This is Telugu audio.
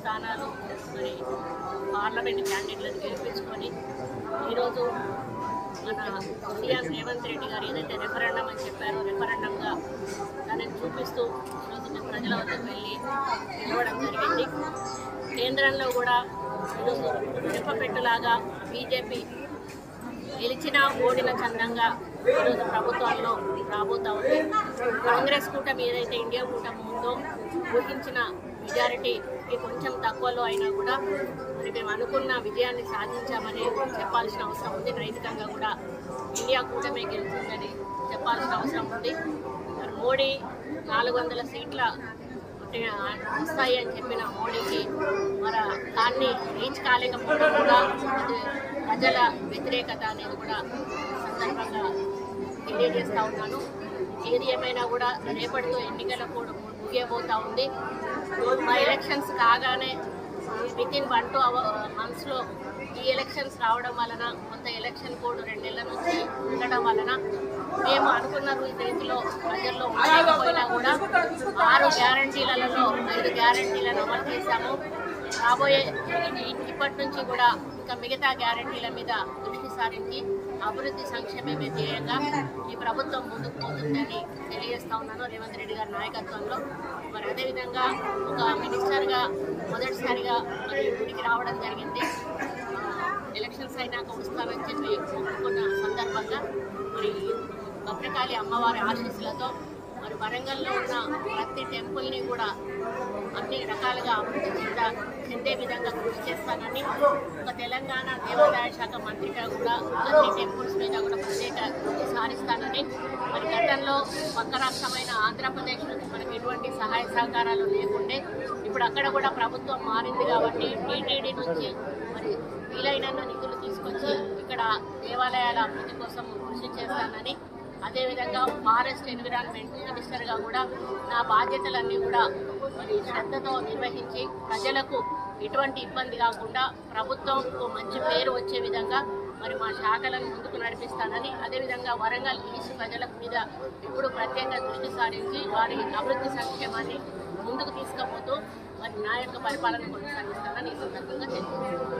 స్థానాలు మరి పార్లమెంట్ క్యాండిడేట్లను గెలిపించుకొని ఈరోజు మన సీఎం రేవంత్ రెడ్డి గారు ఏదైతే రెఫరెండం అని చెప్పారో రెఫరెండంగా దానిని చూపిస్తూ ఈరోజు మేము ప్రజల వద్దకు వెళ్ళి నిలవడం జరిగింది. కేంద్రంలో కూడా ఈరోజు రెప్పపెట్టులాగా బీజేపీ గెలిచిన ఓడిన చందంగా ఈరోజు ప్రభుత్వాల్లో రాబోతా ఉంది. కాంగ్రెస్ కూటమి ఏదైతే ఇండియా కూటమి ఉందో ఊహించిన మెజారిటీకి కొంచెం తక్కువలో అయినా కూడా మరి మేము అనుకున్న విజయాన్ని సాధించామని చెప్పాల్సిన అవసరం ఉంది. నైతికంగా కూడా ఇండియా కూటమి గెలిచిందని చెప్పాల్సిన అవసరం ఉంది. మరి మోడీ 400 సీట్ల వస్తాయి అని చెప్పిన మోడీకి మరి దాన్ని రీచ్ కాలేకపోవడం కూడా ప్రజల వ్యతిరేకత అనేది కూడా సందర్భంగా తెలియజేస్తూ ఉన్నాను. ఏది ఏమైనా కూడా రేపటితో ఎన్నికల కూడా ముగియబోతూ ఉంది. మా ఎలక్షన్స్ కాగానే వితిన్ 1 to 2 monthsలో ఈ ఎలక్షన్స్ రావడం వలన కొంత ఎలక్షన్ కోడ్ 2 నెలల నుంచి ఉండడం వలన మేము అనుకున్న రీతిలో ప్రజల్లో ఉండకపోయినా కూడా 6 గ్యారంటీలలో 5 గ్యారంటీలను అమలు చేశాము. రాబోయే ఇప్పటి నుంచి కూడా ఇంకా మిగతా గ్యారంటీల మీద దృష్టి సారించి అభివృద్ధి సంక్షేమమే ధ్యేయంగా ఈ ప్రభుత్వం ముందుకు పోతుందని తెలియజేస్తా ఉన్నాను. రేవంత్ రెడ్డి గారి నాయకత్వంలో మరి అదేవిధంగా ఒక మినిస్టర్గా మొదటిసారిగా మరి ఇంటికి రావడం జరిగింది. ఎలక్షన్స్ అయినాక వస్తానని చెప్పి ఒప్పుకున్న సందర్భంగా మరి భద్రకాళి అమ్మవారి ఆశీస్సులతో మరి వరంగల్లో ఉన్న ప్రతి టెంపుల్ని కూడా అన్ని రకాలుగా అభివృద్ధి చెందే విధంగా కృషి చేస్తానని ఒక తెలంగాణ దేవాదాయ శాఖ మంత్రిగా కూడా అన్ని టెంపుల్స్ మీద కూడా ప్రత్యేక దృష్టి సారిస్తానని మరి గతంలో పక్క రాష్ట్రమైన ఆంధ్రప్రదేశ్ నుంచి మనకి ఎటువంటి సహాయ సహకారాలు లేకుండే ఇప్పుడు అక్కడ కూడా ప్రభుత్వం మారింది కాబట్టి టీటీడీ నుంచి మరి వీలైనంత నిధులు తీసుకొచ్చి ఇక్కడ దేవాలయాల అభివృద్ధి కోసం కృషి చేస్తానని అదేవిధంగా ఫారెస్ట్ ఎన్విరాన్మెంట్ మినిస్టర్గా కూడా నా బాధ్యతలన్నీ కూడా మరి శ్రద్ధతో నిర్వహించి ప్రజలకు ఎటువంటి ఇబ్బంది కాకుండా ప్రభుత్వంకు మంచి పేరు వచ్చే విధంగా మరి మా శాఖలను ముందుకు నడిపిస్తానని అదేవిధంగా వరంగల్ ఈస్ట్ ప్రజల మీద ఇప్పుడు ప్రత్యేక దృష్టి సారించి వారి అభివృద్ధి సంక్షేమాన్ని ముందుకు తీసుకుపోతూ మరి నా యొక్క పరిపాలన కొనసాగిస్తానని ఈ సందర్భంగా తెలియజేస్తాను.